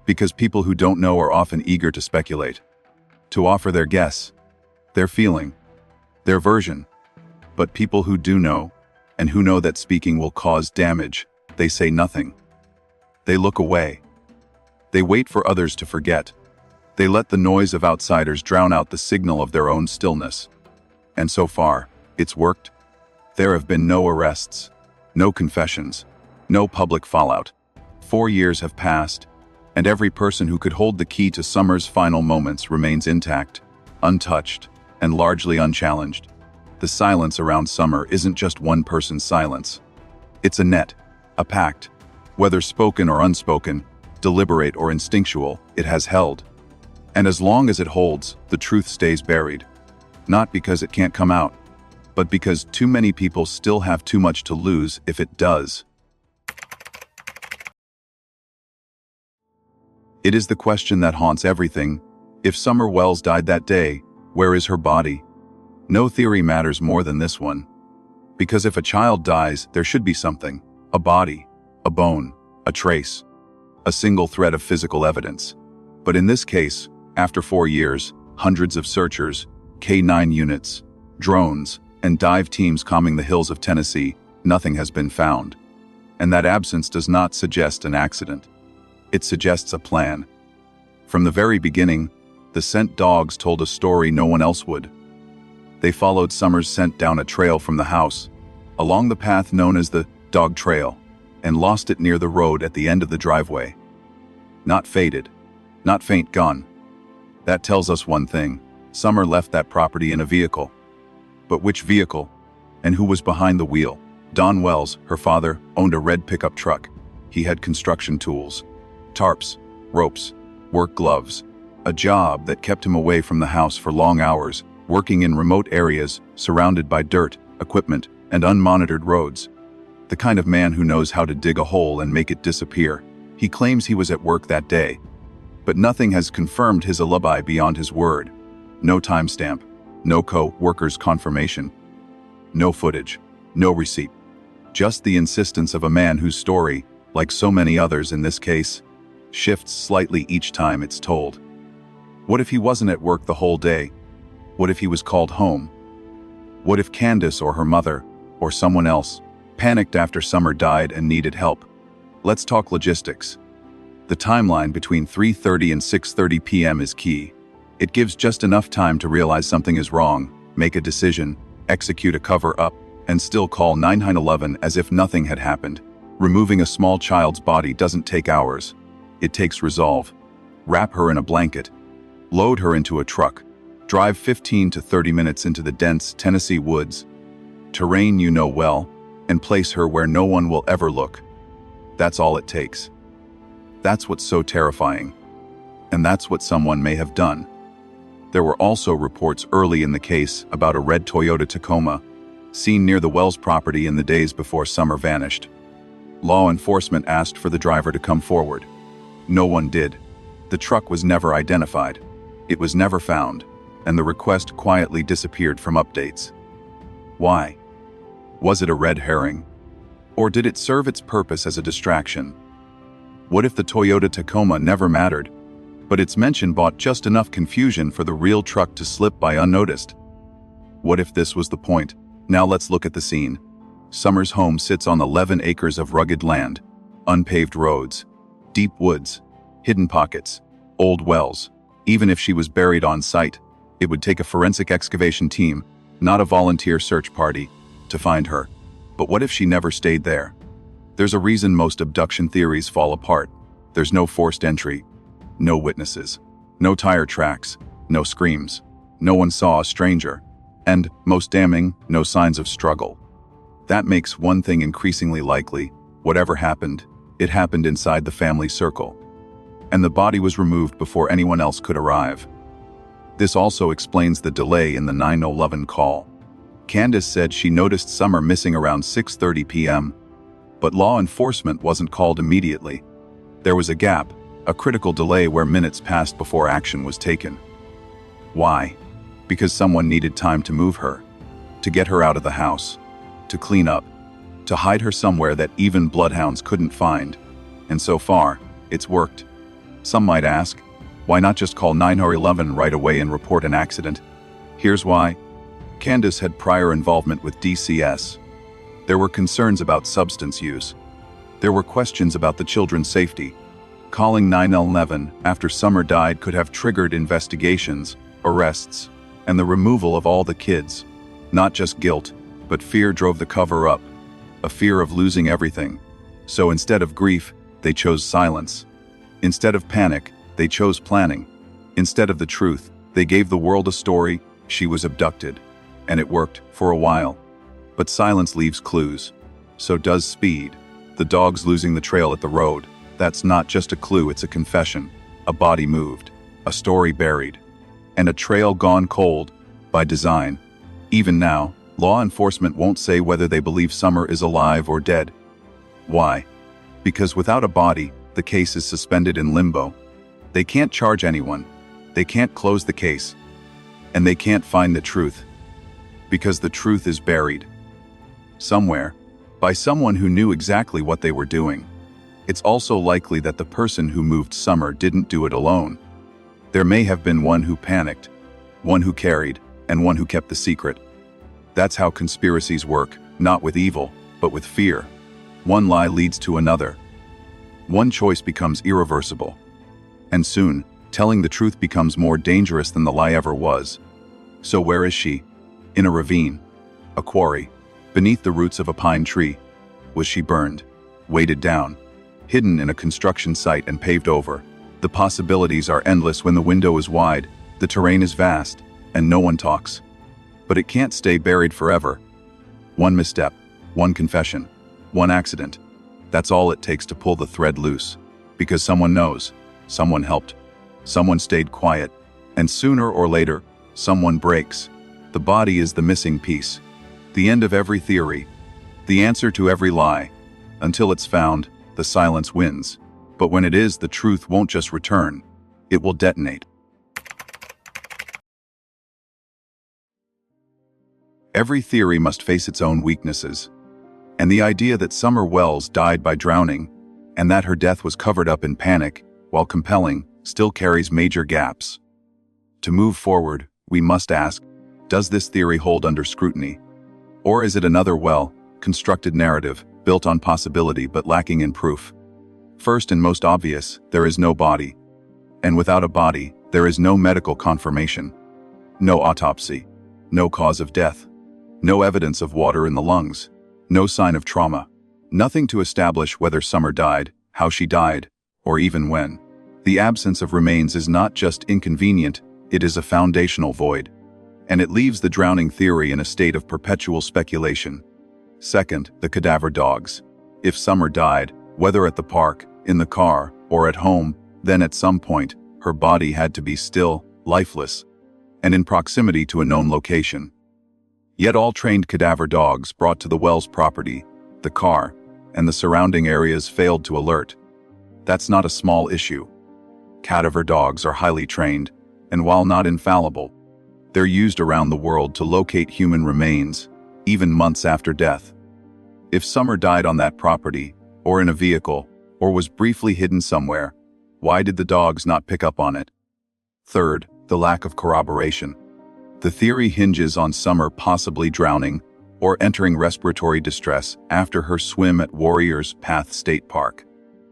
Because people who don't know are often eager to speculate, to offer their guess, their feeling, their version. But people who do know, and who know that speaking will cause damage, they say nothing. They look away. They wait for others to forget. They let the noise of outsiders drown out the signal of their own stillness. And so far, it's worked. There have been no arrests, no confessions, no public fallout. 4 years have passed, and every person who could hold the key to Summer's final moments remains intact, untouched, and largely unchallenged. The silence around Summer isn't just one person's silence. It's a net, a pact. Whether spoken or unspoken, deliberate or instinctual, it has held. And as long as it holds, the truth stays buried. Not because it can't come out, but because too many people still have too much to lose if it does. It is the question that haunts everything. If Summer Wells died that day, where is her body? No theory matters more than this one. Because if a child dies, there should be something. A body, a bone, a trace, a single thread of physical evidence. But in this case, after 4 years, hundreds of searchers, K-9 units, drones, and dive teams combing the hills of Tennessee, nothing has been found. And that absence does not suggest an accident. It suggests a plan. From the very beginning, the scent dogs told a story no one else would. They followed Summer's scent down a trail from the house, along the path known as the dog trail, and lost it near the road at the end of the driveway. Not faded, not faint gone. That tells us one thing. Summer left that property in a vehicle. But which vehicle? And who was behind the wheel? Don Wells, her father, owned a red pickup truck. He had construction tools, tarps, ropes, work gloves, a job that kept him away from the house for long hours, working in remote areas, surrounded by dirt, equipment, and unmonitored roads. The kind of man who knows how to dig a hole and make it disappear. He claims he was at work that day, but nothing has confirmed his alibi beyond his word. No timestamp, no co-worker's confirmation, no footage, no receipt. Just the insistence of a man whose story, like so many others in this case, shifts slightly each time it's told. What if he wasn't at work the whole day? What if he was called home? What if Candace or her mother, or someone else, panicked after Summer died and needed help? Let's talk logistics. The timeline between 3:30 and 6:30 p.m. is key. It gives just enough time to realize something is wrong, make a decision, execute a cover-up, and still call 911 as if nothing had happened. Removing a small child's body doesn't take hours. It takes resolve. Wrap her in a blanket. Load her into a truck. Drive 15 to 30 minutes into the dense Tennessee woods. terrain you know well, and place her where no one will ever look. That's all it takes. That's what's so terrifying. And that's what someone may have done. There were also reports early in the case about a red Toyota Tacoma seen near the Wells property in the days before Summer vanished. Law enforcement asked for the driver to come forward. No one did. The truck was never identified. It was never found, and the request quietly disappeared from updates. Why? Was it a red herring? Or did it serve its purpose as a distraction? What if the Toyota Tacoma never mattered, but its mention brought just enough confusion for the real truck to slip by unnoticed? What if this was the point? Now let's look at the scene. Summer's home sits on 11 acres of rugged land, unpaved roads, deep woods, hidden pockets, old wells. Even if she was buried on site, it would take a forensic excavation team, not a volunteer search party, to find her. But what if she never stayed there? There's a reason most abduction theories fall apart. There's no forced entry, no witnesses, no tire tracks, no screams. No one saw a stranger, and, most damning, no signs of struggle. That makes one thing increasingly likely: whatever happened, it happened inside the family circle. And the body was removed before anyone else could arrive. This also explains the delay in the 911 call. Candus said she noticed Summer missing around 6:30 p.m., but law enforcement wasn't called immediately. There was a gap, a critical delay where minutes passed before action was taken. Why? Because someone needed time to move her, to get her out of the house, to clean up, to hide her somewhere that even bloodhounds couldn't find. And so far, it's worked. Some might ask, why not just call 911 right away and report an accident? Here's why. Candus had prior involvement with DCS. There were concerns about substance use. There were questions about the children's safety. Calling 911 after Summer died could have triggered investigations, arrests, and the removal of all the kids. Not just guilt, but fear drove the cover-up, a fear of losing everything. So instead of grief, they chose silence. Instead of panic, they chose planning. Instead of the truth, they gave the world a story: she was abducted. And it worked, for a while. But silence leaves clues. So does speed. The dogs losing the trail at the road. That's not just a clue, it's a confession. A body moved. A story buried. And a trail gone cold, by design. Even now, law enforcement won't say whether they believe Summer is alive or dead. Why? Because without a body, the case is suspended in limbo. They can't charge anyone. They can't close the case. And they can't find the truth. Because the truth is buried. Somewhere. By someone who knew exactly what they were doing. It's also likely that the person who moved Summer didn't do it alone. There may have been one who panicked, one who carried, and one who kept the secret. That's how conspiracies work, not with evil, but with fear. One lie leads to another. One choice becomes irreversible. And soon, telling the truth becomes more dangerous than the lie ever was. So where is she? In a ravine, a quarry, beneath the roots of a pine tree. Was she burned, weighted down, hidden in a construction site and paved over? The possibilities are endless when the window is wide, the terrain is vast, and no one talks. But it can't stay buried forever. One misstep, one confession, one accident. That's all it takes to pull the thread loose. Because someone knows, someone helped, someone stayed quiet, and sooner or later, someone breaks. The body is the missing piece. The end of every theory. The answer to every lie. Until it's found, the silence wins. But when it is, the truth won't just return. It will detonate. Every theory must face its own weaknesses. And the idea that Summer Wells died by drowning, and that her death was covered up in panic, while compelling, still carries major gaps. To move forward, we must ask, does this theory hold under scrutiny? Or is it another well-constructed narrative, built on possibility but lacking in proof? First and most obvious, there is no body. And without a body, there is no medical confirmation. No autopsy. No cause of death. No evidence of water in the lungs. No sign of trauma. Nothing to establish whether Summer died, how she died, or even when. The absence of remains is not just inconvenient, it is a foundational void. and it leaves the drowning theory in a state of perpetual speculation. Second, the cadaver dogs. If Summer died, whether at the park, in the car, or at home, then at some point, her body had to be still, lifeless, and in proximity to a known location. Yet all trained cadaver dogs brought to the Wells property, the car, and the surrounding areas failed to alert. That's not a small issue. Cadaver dogs are highly trained, and while not infallible, they're used around the world to locate human remains, even months after death. If Summer died on that property, or in a vehicle, or was briefly hidden somewhere, why did the dogs not pick up on it? Third, the lack of corroboration. The theory hinges on Summer possibly drowning or entering respiratory distress after her swim at Warriors Path State Park.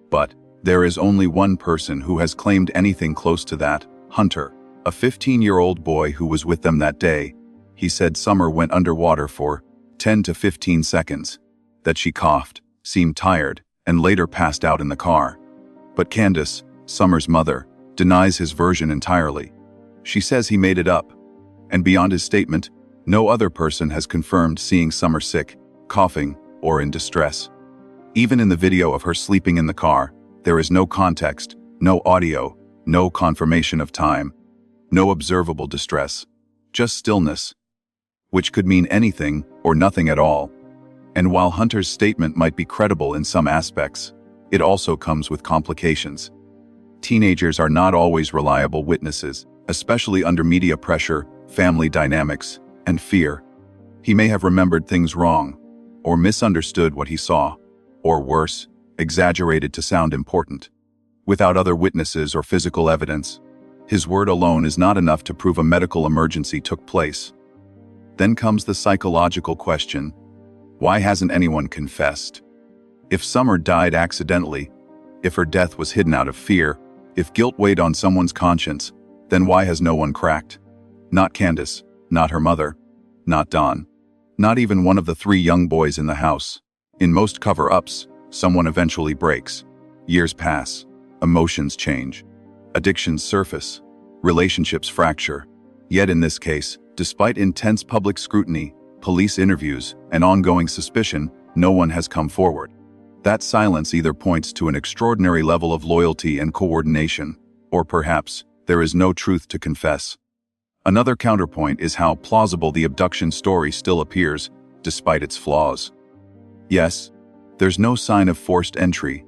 But there is only one person who has claimed anything close to that: Hunter, a 15-year-old boy who was with them that day. He said Summer went underwater for 10 to 15 seconds, that she coughed, seemed tired, and later passed out in the car. But Candus, Summer's mother, denies his version entirely. She says he made it up. And beyond his statement, no other person has confirmed seeing Summer sick, coughing, or in distress. Even in the video of her sleeping in the car, there is no context, no audio, no confirmation of time, no observable distress, just stillness, which could mean anything or nothing at all. And while Hunter's statement might be credible in some aspects, it also comes with complications. Teenagers are not always reliable witnesses, especially under media pressure, family dynamics, and fear. He may have remembered things wrong, or misunderstood what he saw, or worse, exaggerated to sound important. Without other witnesses or physical evidence, his word alone is not enough to prove a medical emergency took place. Then comes the psychological question: why hasn't anyone confessed? If Summer died accidentally, if her death was hidden out of fear, if guilt weighed on someone's conscience, then why has no one cracked? Not Candus, not her mother, not Don, not even one of the 3 young boys in the house. In most cover-ups, someone eventually breaks. Years pass, emotions change, addictions surface, relationships fracture. Yet in this case, despite intense public scrutiny, police interviews, and ongoing suspicion, no one has come forward. That silence either points to an extraordinary level of loyalty and coordination, or perhaps there is no truth to confess. Another counterpoint is how plausible the abduction story still appears, despite its flaws. Yes, there's no sign of forced entry.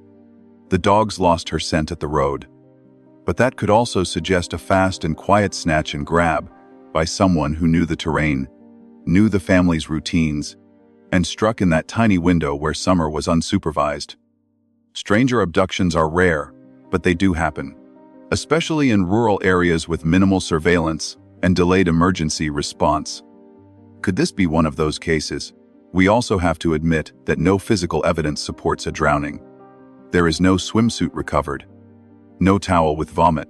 The dogs lost her scent at the road. But that could also suggest a fast and quiet snatch and grab by someone who knew the terrain, knew the family's routines, and struck in that tiny window where Summer was unsupervised. Stranger abductions are rare, but they do happen, especially in rural areas with minimal surveillance and delayed emergency response. Could this be one of those cases? We also have to admit that no physical evidence supports a drowning. There is no swimsuit recovered, no towel with vomit,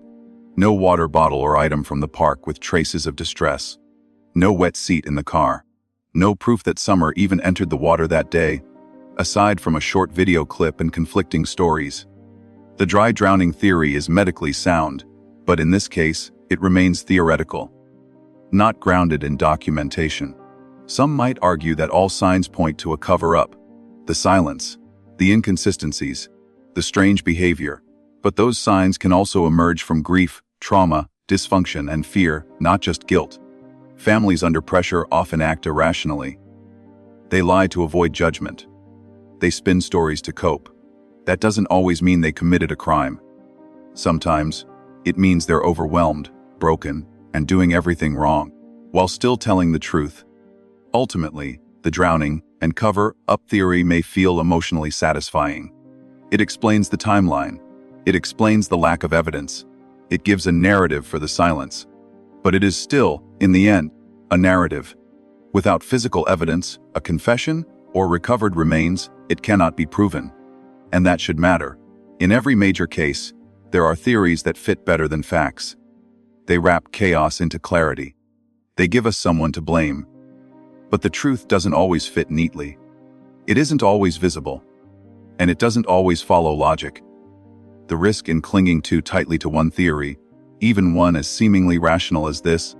no water bottle or item from the park with traces of distress, no wet seat in the car, no proof that Summer even entered the water that day, aside from a short video clip and conflicting stories. The dry drowning theory is medically sound, but in this case, it remains theoretical, not grounded in documentation. Some might argue that all signs point to a cover-up: the silence, the inconsistencies, the strange behavior. But those signs can also emerge from grief, trauma, dysfunction, and fear, not just guilt. Families under pressure often act irrationally. They lie to avoid judgment. They spin stories to cope. That doesn't always mean they committed a crime. Sometimes, it means they're overwhelmed, broken, and doing everything wrong, while still telling the truth. Ultimately, the drowning and cover-up theory may feel emotionally satisfying. It explains the timeline. It explains the lack of evidence. It gives a narrative for the silence. But it is still, in the end, a narrative. Without physical evidence, a confession, or recovered remains, it cannot be proven. And that should matter. In every major case, there are theories that fit better than facts. They wrap chaos into clarity. They give us someone to blame. But the truth doesn't always fit neatly. It isn't always visible. And it doesn't always follow logic. The risk in clinging too tightly to one theory, even one as seemingly rational as this,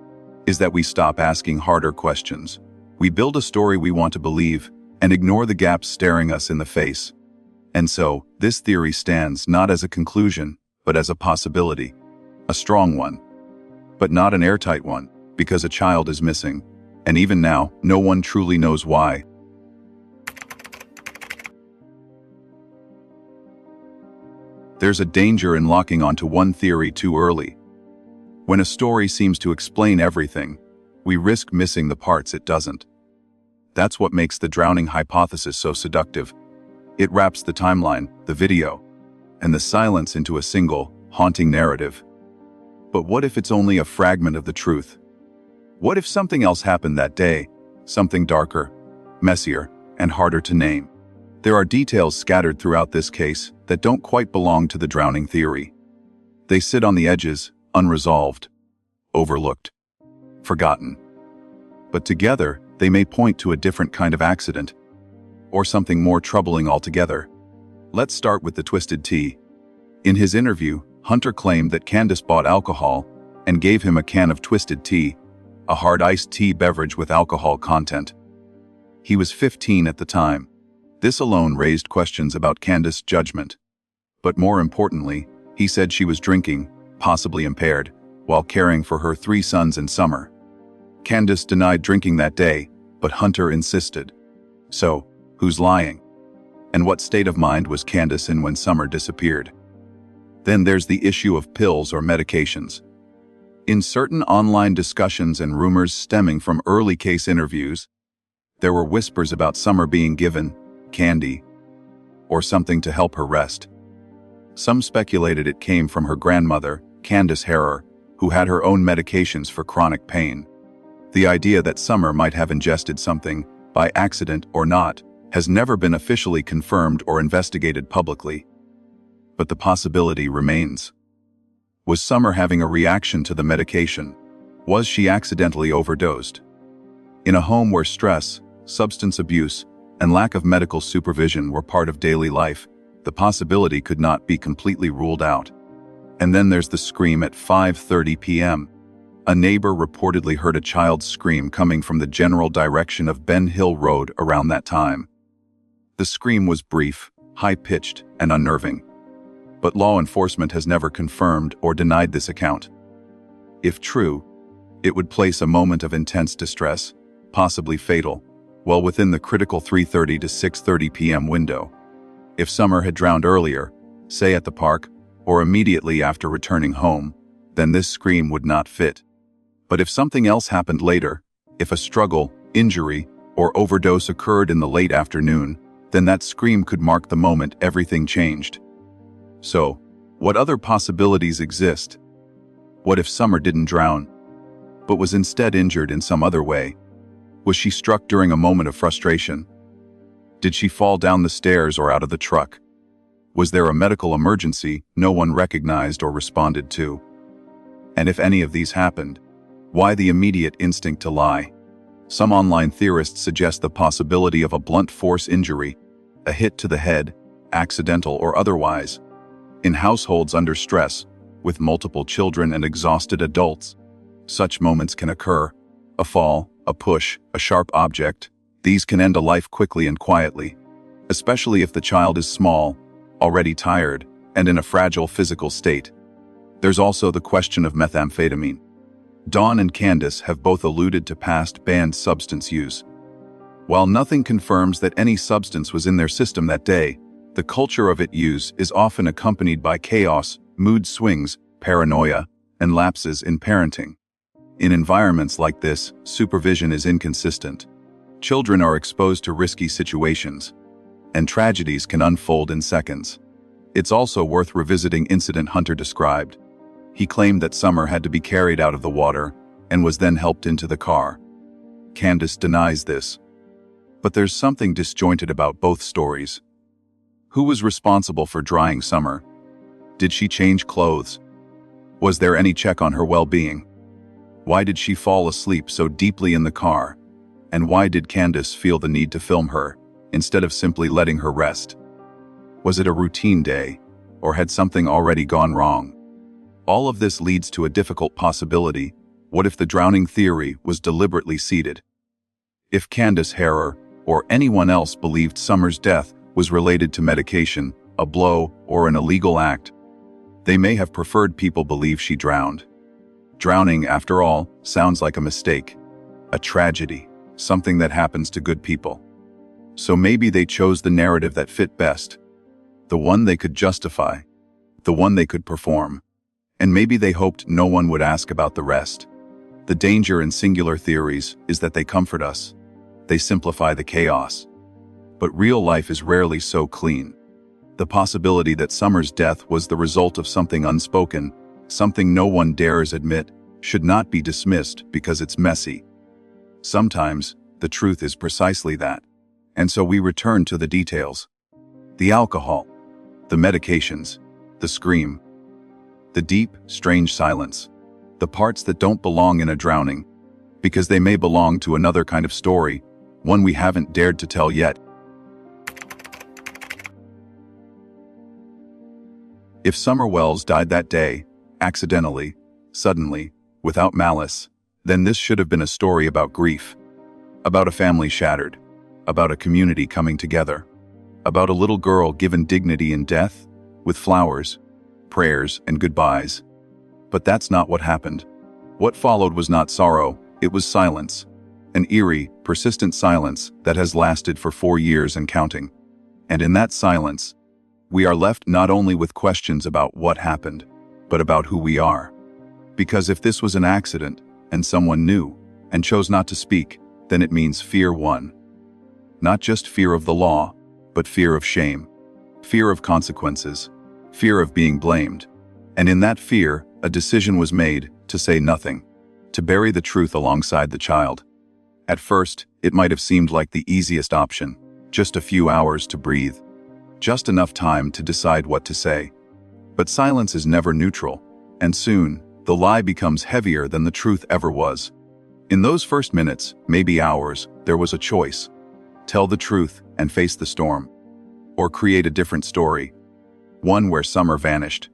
is that we stop asking harder questions. We build a story we want to believe and ignore the gaps staring us in the face. And so, this theory stands not as a conclusion, but as a possibility. A strong one. But not an airtight one, because a child is missing. And even now, no one truly knows why. There's a danger in locking onto one theory too early. When a story seems to explain everything, we risk missing the parts it doesn't. That's what makes the drowning hypothesis so seductive. It wraps the timeline, the video, and the silence into a single, haunting narrative. But what if it's only a fragment of the truth? What if something else happened that day, something darker, messier, and harder to name? There are details scattered throughout this case that don't quite belong to the drowning theory. They sit on the edges, unresolved, overlooked, forgotten. But together, they may point to a different kind of accident, or something more troubling altogether. Let's start with the twisted tea. In his interview, Hunter claimed that Candus bought alcohol and gave him a can of twisted tea, a hard iced tea beverage with alcohol content. He was 15 at the time. This alone raised questions about Candus' judgment. But more importantly, he said she was drinking, possibly impaired, while caring for her 3 sons in summer. Candus denied drinking that day, but Hunter insisted. So, who's lying? And what state of mind was Candus in when Summer disappeared? Then there's the issue of pills or medications. In certain online discussions and rumors stemming from early case interviews, there were whispers about Summer being given candy or something to help her rest. Some speculated it came from her grandmother, Candus Harrer, who had her own medications for chronic pain. The idea that Summer might have ingested something, by accident or not, has never been officially confirmed or investigated publicly. But the possibility remains. Was Summer having a reaction to the medication? Was she accidentally overdosed? In a home where stress, substance abuse, and lack of medical supervision were part of daily life, the possibility could not be completely ruled out. And then there's the scream at 5:30 p.m. A neighbor reportedly heard a child's scream coming from the general direction of Ben Hill Road around that time. The scream was brief, high-pitched, and unnerving. But law enforcement has never confirmed or denied this account. If true, it would place a moment of intense distress, possibly fatal, well within the critical 3:30 to 6:30 p.m. window. If Summer had drowned earlier, say at the park, or immediately after returning home, then this scream would not fit. But if something else happened later, if a struggle, injury, or overdose occurred in the late afternoon, then that scream could mark the moment everything changed. So, what other possibilities exist? What if Summer didn't drown, but was instead injured in some other way? Was she struck during a moment of frustration? Did she fall down the stairs or out of the truck? Was there a medical emergency no one recognized or responded to? And if any of these happened, why the immediate instinct to lie? Some online theorists suggest the possibility of a blunt force injury, a hit to the head, accidental or otherwise. In households under stress, with multiple children and exhausted adults, such moments can occur. A fall, a push, a sharp object. These can end a life quickly and quietly, especially if the child is small, already tired, and in a fragile physical state. There's also the question of methamphetamine. Dawn and Candus have both alluded to past banned substance use. While nothing confirms that any substance was in their system that day, the culture of its use is often accompanied by chaos, mood swings, paranoia, and lapses in parenting. In environments like this, supervision is inconsistent. Children are exposed to risky situations, and tragedies can unfold in seconds. It's also worth revisiting incident Hunter described. He claimed that Summer had to be carried out of the water and was then helped into the car. Candus denies this. But there's something disjointed about both stories. Who was responsible for drying Summer? Did she change clothes? Was there any check on her well-being? Why did she fall asleep so deeply in the car? And why did Candus feel the need to film her, instead of simply letting her rest? Was it a routine day, or had something already gone wrong? All of this leads to a difficult possibility. What if the drowning theory was deliberately seeded? If Candus Bly or anyone else believed Summer's death was related to medication, a blow, or an illegal act, they may have preferred people believe she drowned. Drowning, after all, sounds like a mistake, a tragedy, something that happens to good people. So maybe they chose the narrative that fit best, the one they could justify, the one they could perform. And maybe they hoped no one would ask about the rest. The danger in singular theories is that they comfort us. They simplify the chaos. But real life is rarely so clean. The possibility that Summer's death was the result of something unspoken, something no one dares admit, should not be dismissed because it's messy. Sometimes, the truth is precisely that. And so we return to the details. The alcohol, the medications, the scream, the deep, strange silence, the parts that don't belong in a drowning, because they may belong to another kind of story, one we haven't dared to tell yet. If Summer Wells died that day, accidentally, suddenly, without malice, then this should have been a story about grief, about a family shattered, about a community coming together, about a little girl given dignity in death, with flowers, prayers, and goodbyes. But that's not what happened. What followed was not sorrow, it was silence. An eerie, persistent silence that has lasted for 4 years and counting. And in that silence, we are left not only with questions about what happened, but about who we are. Because if this was an accident, and someone knew, and chose not to speak, then it means fear won. Not just fear of the law, but fear of shame, fear of consequences, fear of being blamed. And in that fear, a decision was made to say nothing, to bury the truth alongside the child. At first, it might have seemed like the easiest option, just a few hours to breathe, just enough time to decide what to say. But silence is never neutral, and soon, the lie becomes heavier than the truth ever was. In those first minutes, maybe hours, there was a choice. Tell the truth and face the storm. Or create a different story. One where Summer vanished.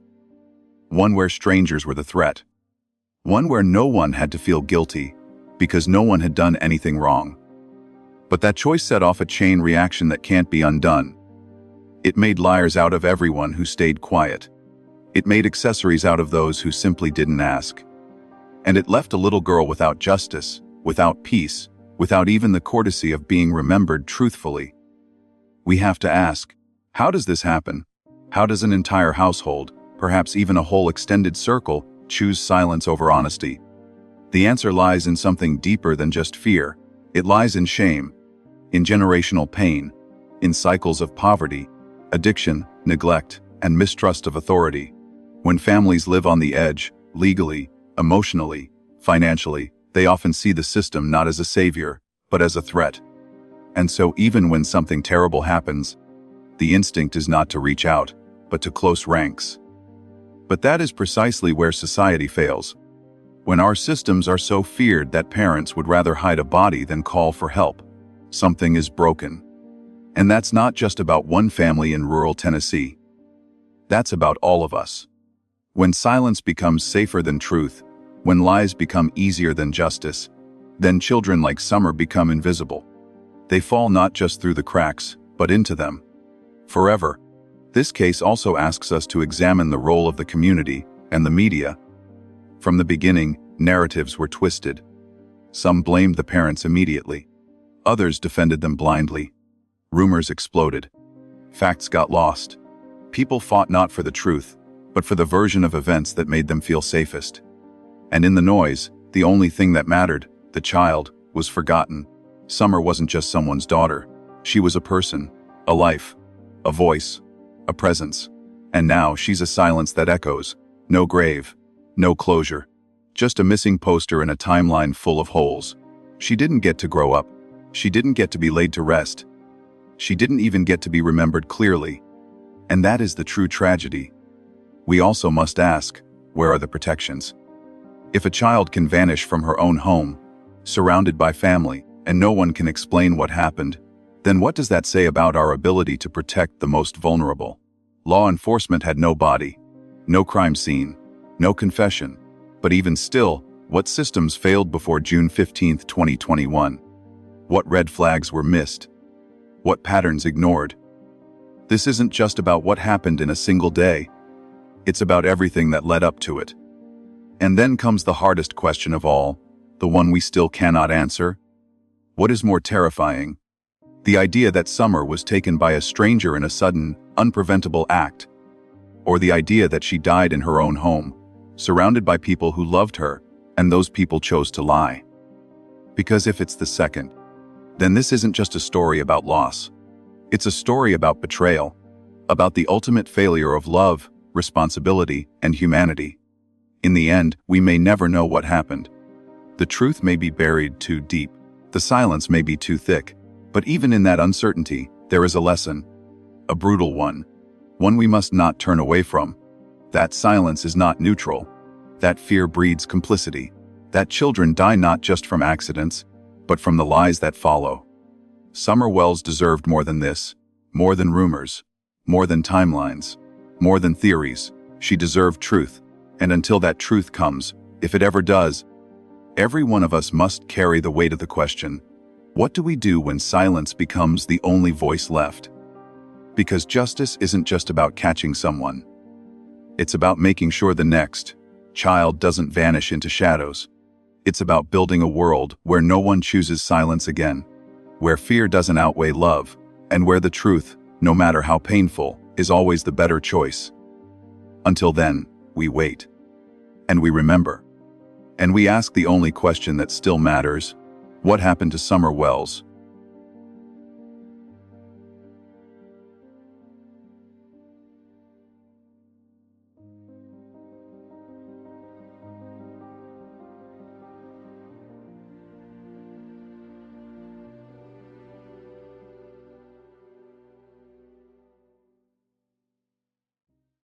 One where strangers were the threat. One where no one had to feel guilty, because no one had done anything wrong. But that choice set off a chain reaction that can't be undone. It made liars out of everyone who stayed quiet. It made accessories out of those who simply didn't ask. And it left a little girl without justice, without peace, without even the courtesy of being remembered truthfully. We have to ask, how does this happen? How does an entire household, perhaps even a whole extended circle, choose silence over honesty? The answer lies in something deeper than just fear. It lies in shame, in generational pain, in cycles of poverty, addiction, neglect, and mistrust of authority. When families live on the edge, legally, emotionally, financially, they often see the system not as a savior, but as a threat. And so even when something terrible happens, the instinct is not to reach out, but to close ranks. But that is precisely where society fails. When our systems are so feared that parents would rather hide a body than call for help, something is broken. And that's not just about one family in rural Tennessee. That's about all of us. When silence becomes safer than truth, when lies become easier than justice, then children like Summer become invisible. They fall not just through the cracks, but into them. Forever. This case also asks us to examine the role of the community and the media. From the beginning, narratives were twisted. Some blamed the parents immediately. Others defended them blindly. Rumors exploded. Facts got lost. People fought not for the truth, but for the version of events that made them feel safest. And in the noise, the only thing that mattered, the child, was forgotten. Summer wasn't just someone's daughter. She was a person, a life, a voice, a presence. And now she's a silence that echoes. No grave, no closure. Just a missing poster in a timeline full of holes. She didn't get to grow up. She didn't get to be laid to rest. She didn't even get to be remembered clearly. And that is the true tragedy. We also must ask, where are the protections? If a child can vanish from her own home, surrounded by family, and no one can explain what happened, then what does that say about our ability to protect the most vulnerable? Law enforcement had no body, no crime scene, no confession, but even still, What systems failed before June 15, 2021? What red flags were missed? What patterns ignored? This isn't just about what happened in a single day. It's about everything that led up to it. And then comes the hardest question of all, the one we still cannot answer. What is more terrifying? The idea that Summer was taken by a stranger in a sudden, unpreventable act, or the idea that she died in her own home, surrounded by people who loved her, and those people chose to lie. Because if it's the second, then this isn't just a story about loss. It's a story about betrayal, about the ultimate failure of love, responsibility, and humanity. In the end, we may never know what happened. The truth may be buried too deep. The silence may be too thick. But even in that uncertainty, there is a lesson. A brutal one. One we must not turn away from. That silence is not neutral. That fear breeds complicity. That children die not just from accidents, but from the lies that follow. Summer Wells deserved more than this. More than rumors. More than timelines. More than theories. She deserved truth. And until that truth comes, if it ever does, every one of us must carry the weight of the question. What do we do when silence becomes the only voice left? Because justice isn't just about catching someone. It's about making sure the next child doesn't vanish into shadows. It's about building a world where no one chooses silence again, where fear doesn't outweigh love, and where the truth, no matter how painful, is always the better choice. Until then, we wait. And we remember. And we ask the only question that still matters. What happened to Summer Wells?